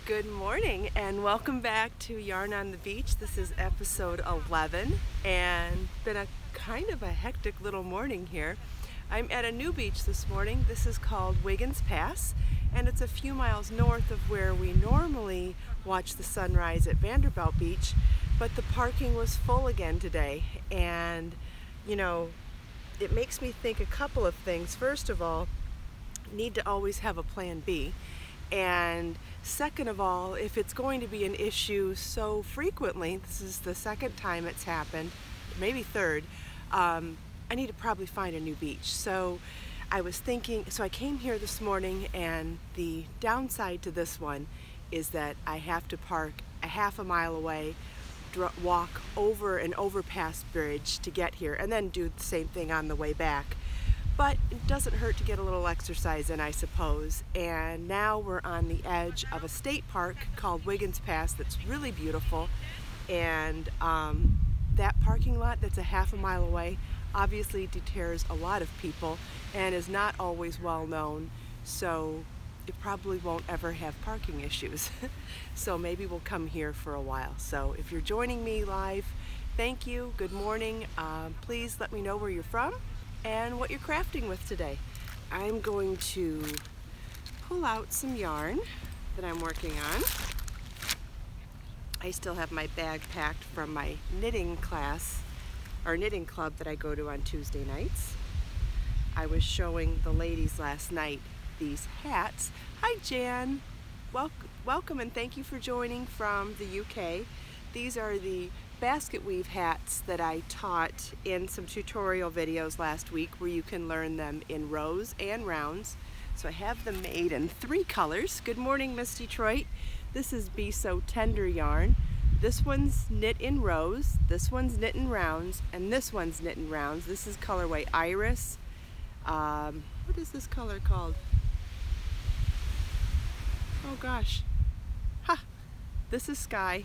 Good morning and welcome back to Yarn on the Beach. This is episode 11 and been a kind of a hectic little morning here. I'm at a new beach this morning. This is called Wiggins Pass and it's a few miles north of where we normally watch the sunrise at Vanderbilt Beach, but the parking was full again today, and you know, it makes me think a couple of things. First of all, need to always have a plan B. And second of all, if it's going to be an issue so frequently, this is the second time it's happened, maybe third, I need to probably find a new beach. So I was thinking, so I came here this morning, and the downside to this one is that I have to park a half a mile away, walk over an overpass bridge to get here, and then do the same thing on the way back. But it doesn't hurt to get a little exercise in, I suppose. And now we're on the edge of a state park called Wiggins Pass that's really beautiful. And that parking lot that's a half a mile away obviously deters a lot of people and is not always well known. So it probably won't ever have parking issues. So maybe we'll come here for a while. So if you're joining me live, thank you, good morning. Please let me know where you're from and what you're crafting with today. I'm going to pull out some yarn that I'm working on. I still have my bag packed from my knitting class, or knitting club that I go to on Tuesday nights. I was showing the ladies last night these hats. Hi Jan, welcome and thank you for joining from the UK. These are the basket weave hats that I taught in some tutorial videos last week, where you can learn them in rows and rounds. So I have them made in 3 colors. Good morning, Miss Detroit. This is Be So Tender yarn. This one's knit in rows, this one's knit in rounds, and this one's knit in rounds. This is colorway Iris. What is this color called? Oh gosh. Ha! This is Sky.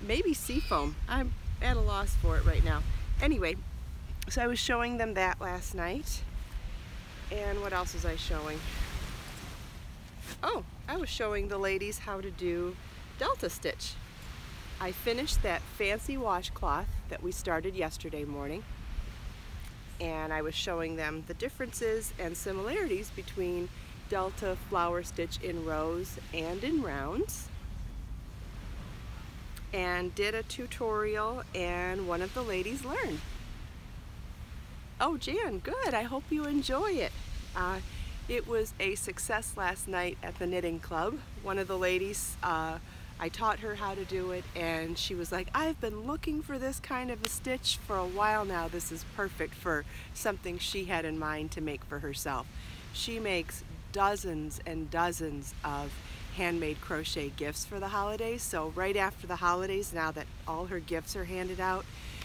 Maybe Seafoam. I'm at a loss for it right now. Anyway, so I was showing them that last night. And what else was I showing? Oh, I was showing the ladies how to do Delta stitch. I finished that fancy washcloth that we started yesterday morning, and I was showing them the differences and similarities between Delta flower stitch in rows and in rounds, and did a tutorial, and one of the ladies learned. Oh Jan, good, I hope you enjoy it. It was a success last night at the knitting club. One of the ladies, I taught her how to do it, and she was like, I've been looking for this kind of a stitch for a while now. This is perfect for something she had in mind to make for herself. She makes dozens and dozens of handmade crochet gifts for the holidays. So right after the holidays, now that all her gifts are handed out,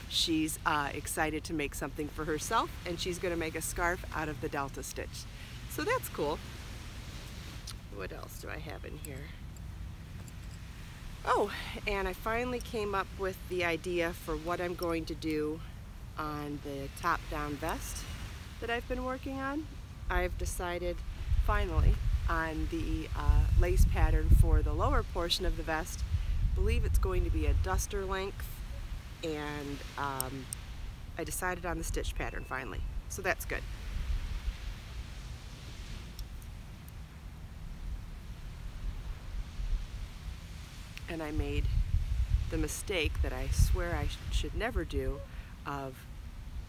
she's excited to make something for herself, and she's going to make a scarf out of the Delta stitch. So that's cool. What else do I have in here? Oh, and I finally came up with the idea for what I'm going to do on the top-down vest that I've been working on. I've decided finally on the lace pattern for the lower portion of the vest. I believe it's going to be a duster length, and I decided on the stitch pattern finally, so that's good. And I made the mistake that I swear I should never do of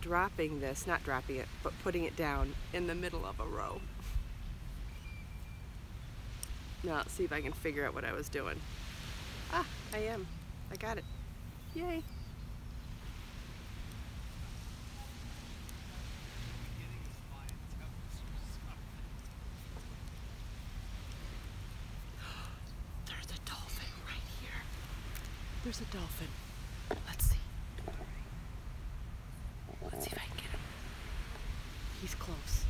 dropping this, not dropping it, but putting it down in the middle of a row. Now let's see if I can figure out what I was doing. Ah, I am. I got it. Yay. There's a dolphin right here. There's a dolphin. Let's see. Let's see if I can get him. He's close.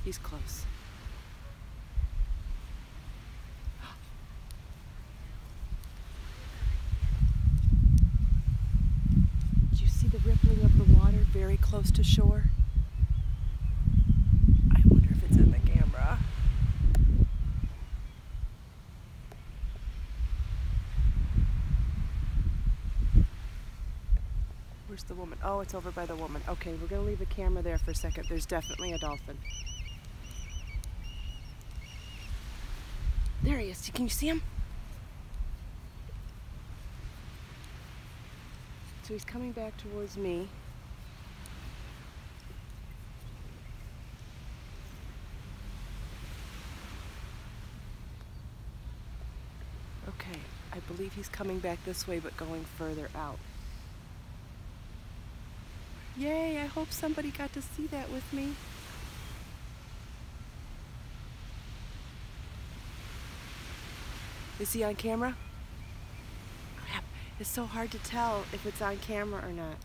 He's close. Rippling of the water very close to shore. I wonder if it's in the camera. Where's the woman? Oh, it's over by the woman. Okay, we're gonna leave the camera there for a second. There's definitely a dolphin. There he is. Can you see him? So he's coming back towards me. Okay, I believe he's coming back this way, but going further out. Yay, I hope somebody got to see that with me. Is he on camera? Crap, it's so hard to tell if it's on camera or not.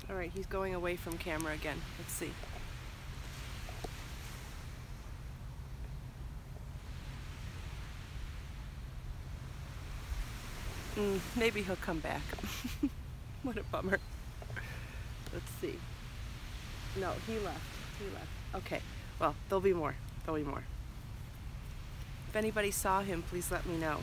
All right, he's going away from camera again. Let's see. Maybe he'll come back. What a bummer. Let's see. No, he left. He left. Okay. Well, there'll be more. There'll be more. If anybody saw him, please let me know.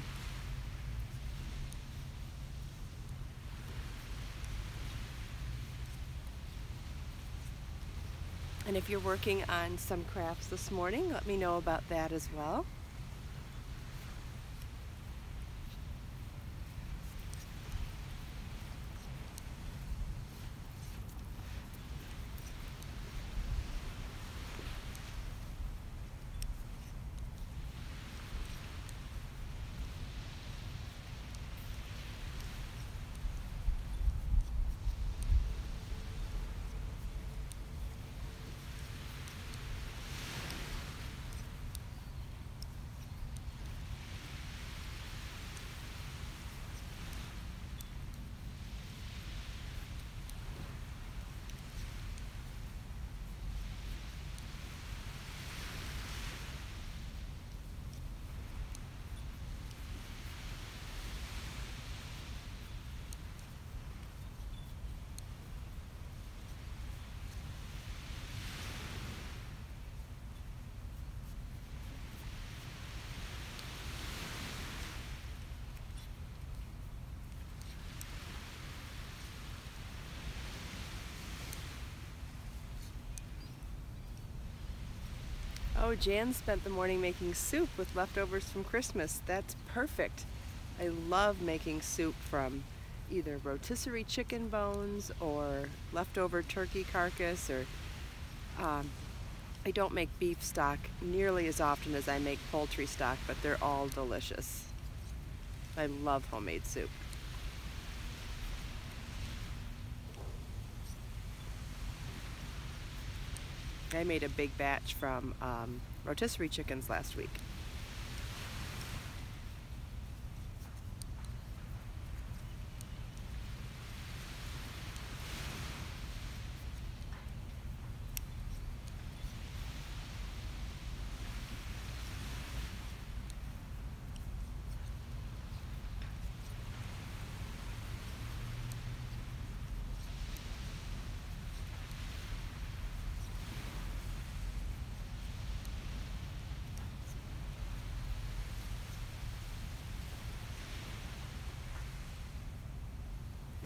And if you're working on some crafts this morning, let me know about that as well. Oh, Jan spent the morning making soup with leftovers from Christmas. That's perfect. I love making soup from either rotisserie chicken bones or leftover turkey carcass, or I don't make beef stock nearly as often as I make poultry stock, but they're all delicious. I love homemade soup. I made a big batch from rotisserie chickens last week.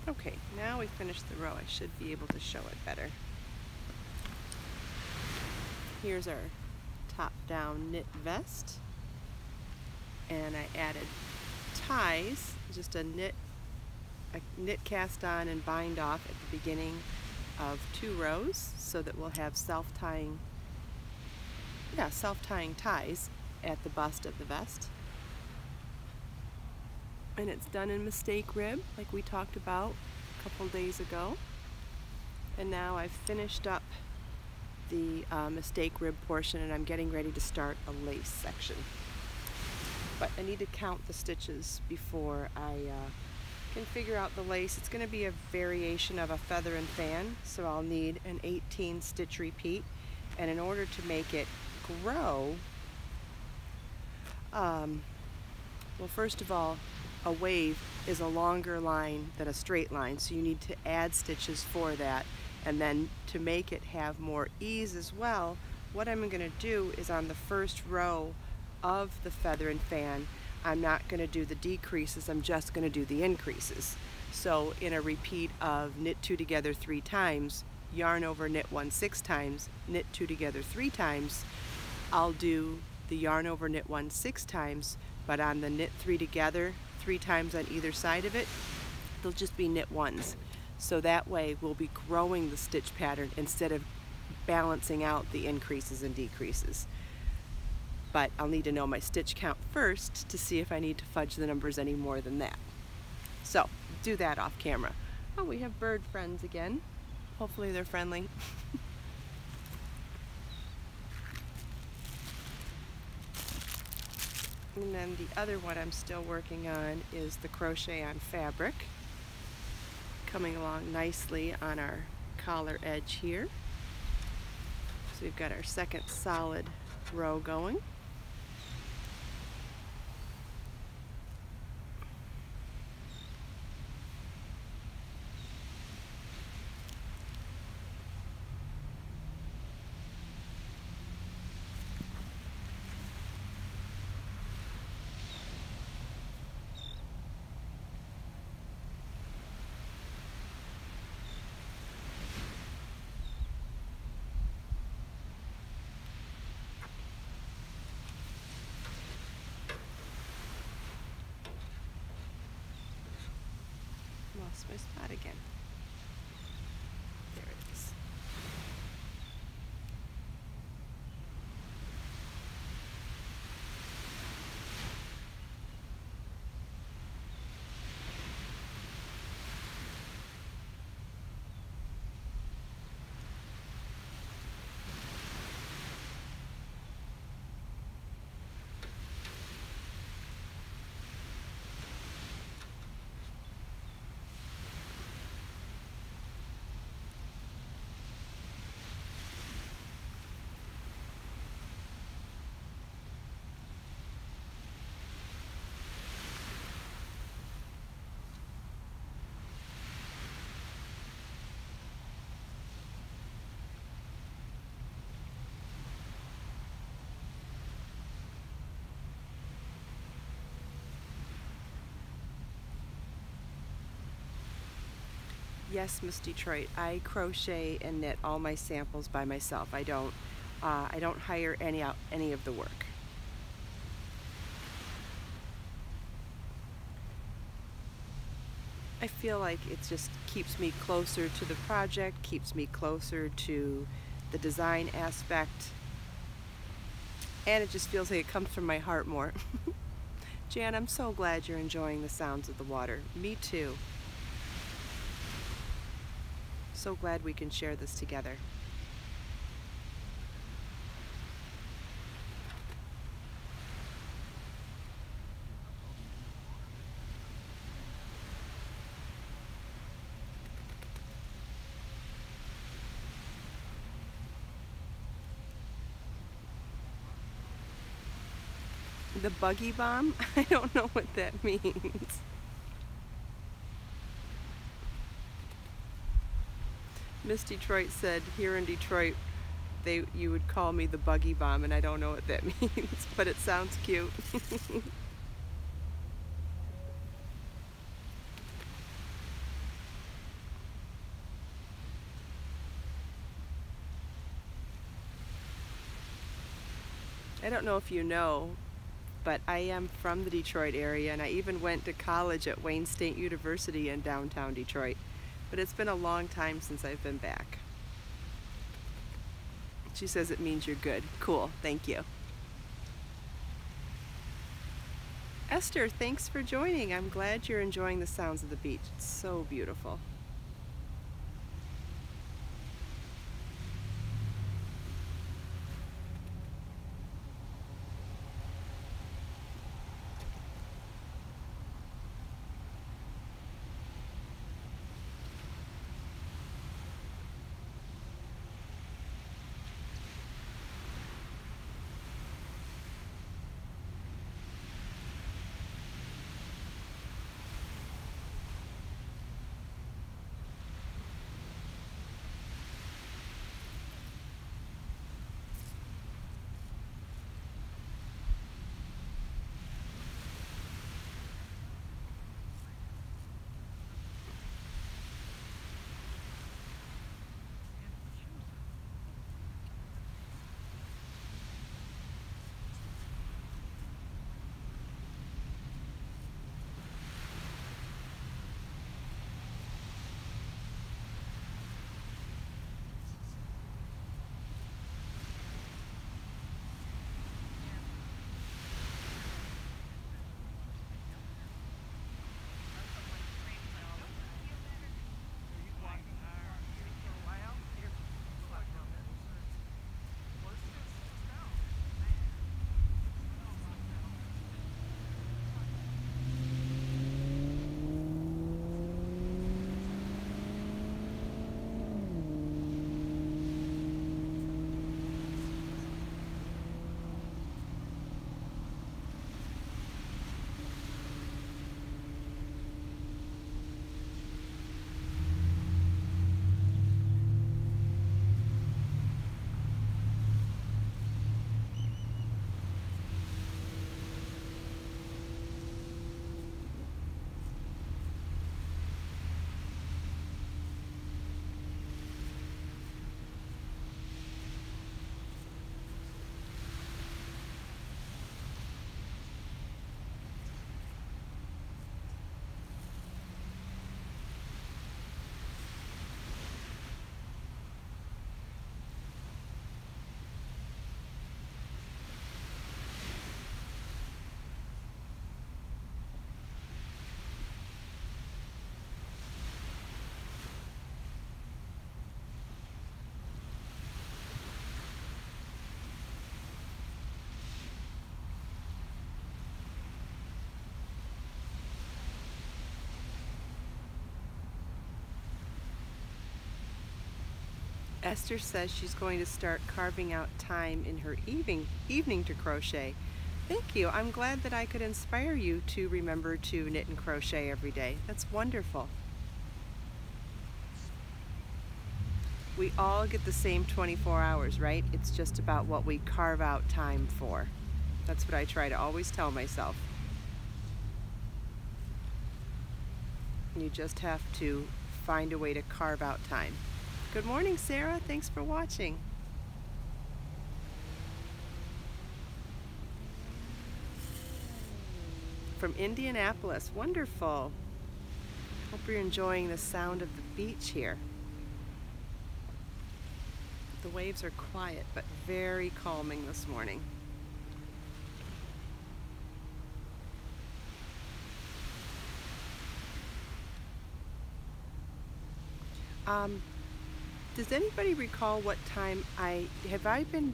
Okay, now we finished the row. I should be able to show it better. Here's our top-down knit vest. And I added ties, just a knit cast on and bind off at the beginning of 2 rows so that we'll have self-tying ties at the bust of the vest. And it's done in mistake rib, like we talked about a couple days ago. And now I've finished up the mistake rib portion, and I'm getting ready to start a lace section. But I need to count the stitches before I can figure out the lace. It's going to be a variation of a feather and fan, so I'll need an 18 stitch repeat. And in order to make it grow, well, first of all, a wave is a longer line than a straight line, so you need to add stitches for that. And then to make it have more ease as well, what I'm going to do is on the first row of the feather and fan, I'm not going to do the decreases, I'm just going to do the increases. So in a repeat of knit 2 together 3 times, yarn over, knit 1 6 times, knit 2 together 3 times, I'll do the yarn over, knit 1 6 times, but on the knit 3 together 3 times on either side of it, they'll just be knit 1s. So that way we'll be growing the stitch pattern instead of balancing out the increases and decreases. But I'll need to know my stitch count first to see if I need to fudge the numbers any more than that. So do that off camera. Oh, we have bird friends again. Hopefully they're friendly. And then the other one I'm still working on is the crochet on fabric. Coming along nicely on our collar edge here. So we've got our second solid row going. Lost my spot again. There it is. Yes, Miss Detroit, I crochet and knit all my samples by myself. I don't hire any of the work. I feel like it just keeps me closer to the project, keeps me closer to the design aspect, and it just feels like it comes from my heart more. Jan, I'm so glad you're enjoying the sounds of the water. Me too. So glad we can share this together. The buggy bomb? I don't know what that means. Miss Detroit said here in Detroit you would call me the buggy bomb, and I don't know what that means, but it sounds cute. I don't know if you know, but I am from the Detroit area, and I even went to college at Wayne State University in downtown Detroit. But it's been a long time since I've been back. She says it means you're good. Cool, thank you. Esther, thanks for joining. I'm glad you're enjoying the sounds of the beach. It's so beautiful. Esther says she's going to start carving out time in her evening to crochet. Thank you. I'm glad that I could inspire you to remember to knit and crochet every day. That's wonderful. We all get the same 24 hours, right? It's just about what we carve out time for. That's what I try to always tell myself. You just have to find a way to carve out time. Good morning, Sarah. Thanks for watching. From Indianapolis. Wonderful. Hope you're enjoying the sound of the beach here. The waves are quiet but very calming this morning. Does anybody recall what time have I been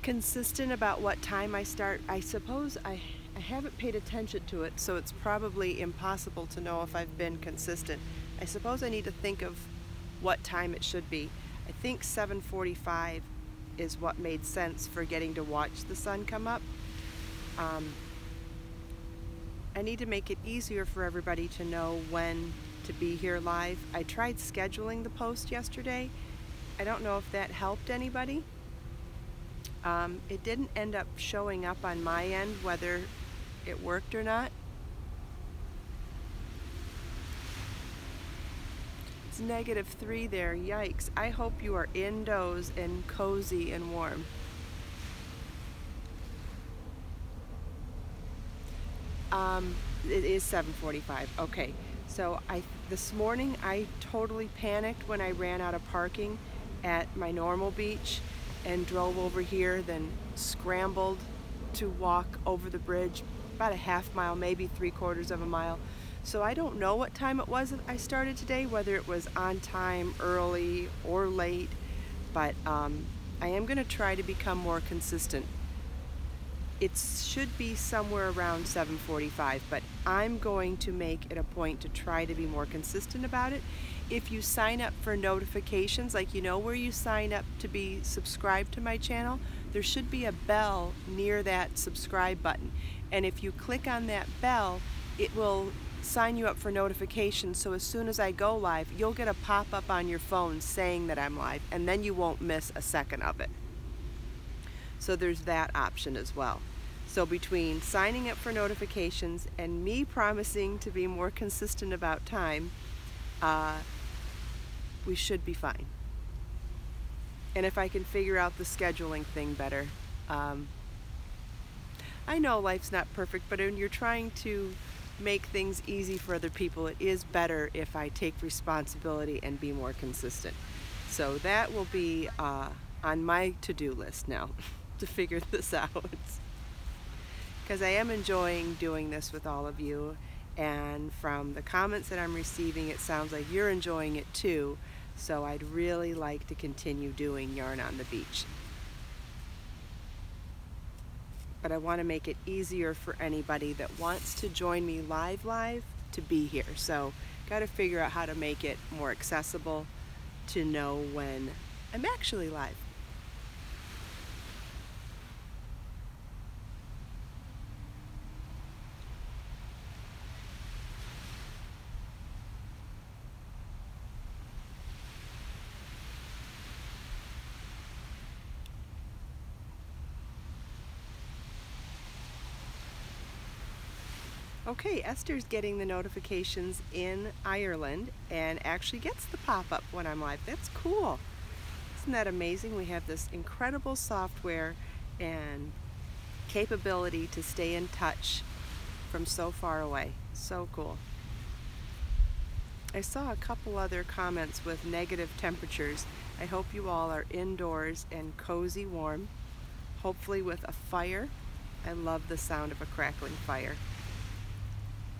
consistent about what time I start? I suppose I haven't paid attention to it, so it's probably impossible to know if I've been consistent. I suppose I need to think of what time it should be. I think 7:45 is what made sense for getting to watch the sun come up. I need to make it easier for everybody to know when to be here live. I tried scheduling the post yesterday. I don't know if that helped anybody. It didn't end up showing up on my end whether it worked or not. It's -3 there. Yikes. I hope you are indoors and cozy and warm. It is 7:45. Okay. So this morning I totally panicked when I ran out of parking at my normal beach and drove over here, then scrambled to walk over the bridge about a half mile, maybe 3/4 of a mile. So I don't know what time it was that I started today, whether it was on time, early, or late, but I am going to try to become more consistent. It should be somewhere around 7:45, but I'm going to make it a point to try to be more consistent about it. If you sign up for notifications, like you know where you sign up to be subscribed to my channel, there should be a bell near that subscribe button. And if you click on that bell, it will sign you up for notifications, so as soon as I go live, you'll get a pop-up on your phone saying that I'm live, and then you won't miss a second of it. So there's that option as well. So between signing up for notifications and me promising to be more consistent about time, we should be fine. And if I can figure out the scheduling thing better, I know life's not perfect, but when you're trying to make things easy for other people, it is better if I take responsibility and be more consistent. So that will be on my to-do list now to figure this out. Because I am enjoying doing this with all of you, and from the comments that I'm receiving, it sounds like you're enjoying it too. So I'd really like to continue doing Yarn on the Beach. But I want to make it easier for anybody that wants to join me live to be here. So got to figure out how to make it more accessible to know when I'm actually live. Okay, Esther's getting the notifications in Ireland and actually gets the pop-up when I'm live. That's cool. Isn't that amazing? We have this incredible software and capability to stay in touch from so far away. So cool. I saw a couple other comments with negative temperatures. I hope you all are indoors and cozy warm, hopefully with a fire. I love the sound of a crackling fire.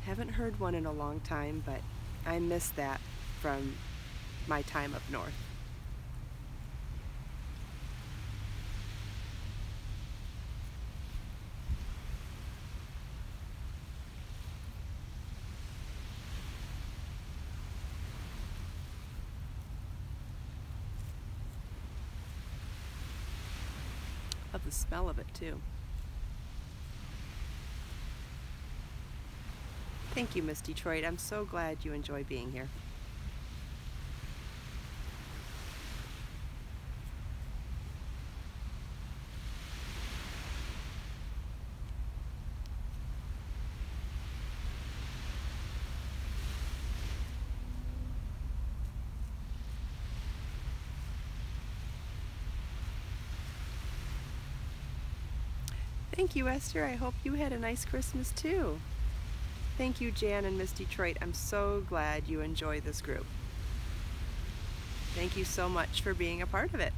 Haven't heard one in a long time, but I miss that from my time up north. love the smell of it too. Thank you, Miss Detroit. I'm so glad you enjoy being here. Thank you, Esther. I hope you had a nice Christmas too. Thank you, Jan and Miss Detroit. I'm so glad you enjoy this group. Thank you so much for being a part of it.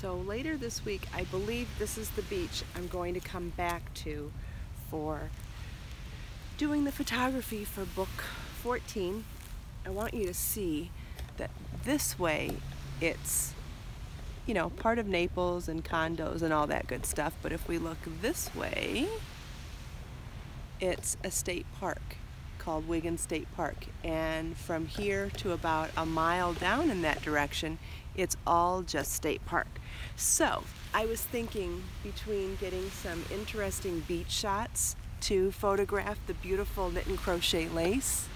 So later this week, I believe this is the beach I'm going to come back to for doing the photography for book 14. I want you to see that this way it's, you know, part of Naples and condos and all that good stuff. But if we look this way, it's a state park called Wiggins State Park. And from here to about a mile down in that direction, it's all just state park. So I was thinking between getting some interesting beach shots to photograph the beautiful knit and crochet lace.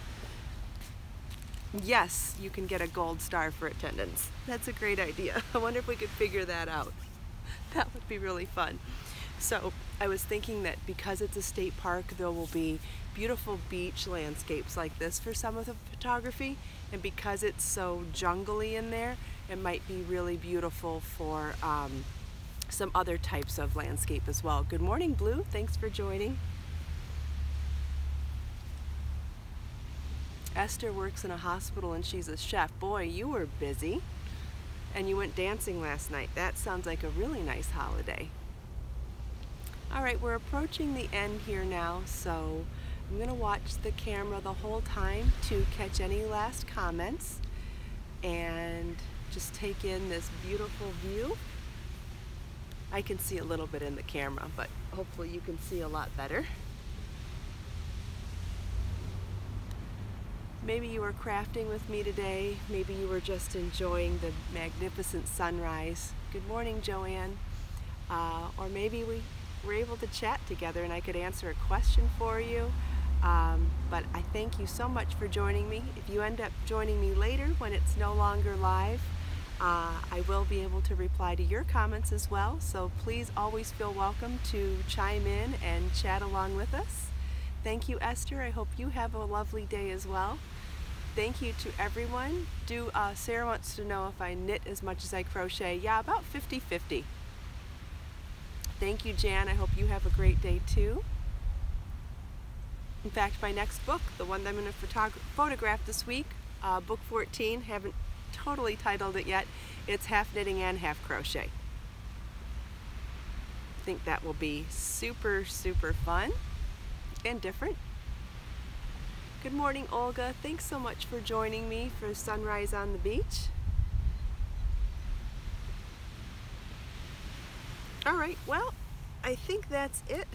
Yes, you can get a gold star for attendance. That's a great idea. I wonder if we could figure that out. That would be really fun. So I was thinking that because it's a state park, there will be beautiful beach landscapes like this for some of the photography, and because it's so jungly in there, it might be really beautiful for some other types of landscape as well. Good morning, Blue. Thanks for joining. Esther works in a hospital and she's a chef. Boy, you were busy. And you went dancing last night. That sounds like a really nice holiday. All right, we're approaching the end here now, so I'm gonna watch the camera the whole time to catch any last comments and just take in this beautiful view. I can see a little bit in the camera, but hopefully you can see a lot better. Maybe you were crafting with me today. Maybe you were just enjoying the magnificent sunrise. Good morning, Joanne. Or maybe we were able to chat together and I could answer a question for you. But I thank you so much for joining me. If you end up joining me later when it's no longer live, I will be able to reply to your comments as well. So please always feel welcome to chime in and chat along with us. Thank you, Esther. I hope you have a lovely day as well. Thank you to everyone. Sarah wants to know if I knit as much as I crochet. Yeah, about 50-50. Thank you, Jan. I hope you have a great day too. In fact, my next book, the one that I'm going to photograph this week, book 14, haven't totally titled it yet. It's half knitting and half crochet. I think that will be super, super fun and different. Good morning, Olga. Thanks so much for joining me for Sunrise on the Beach. All right, well, I think that's it.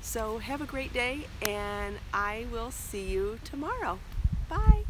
So have a great day, and I will see you tomorrow. Bye.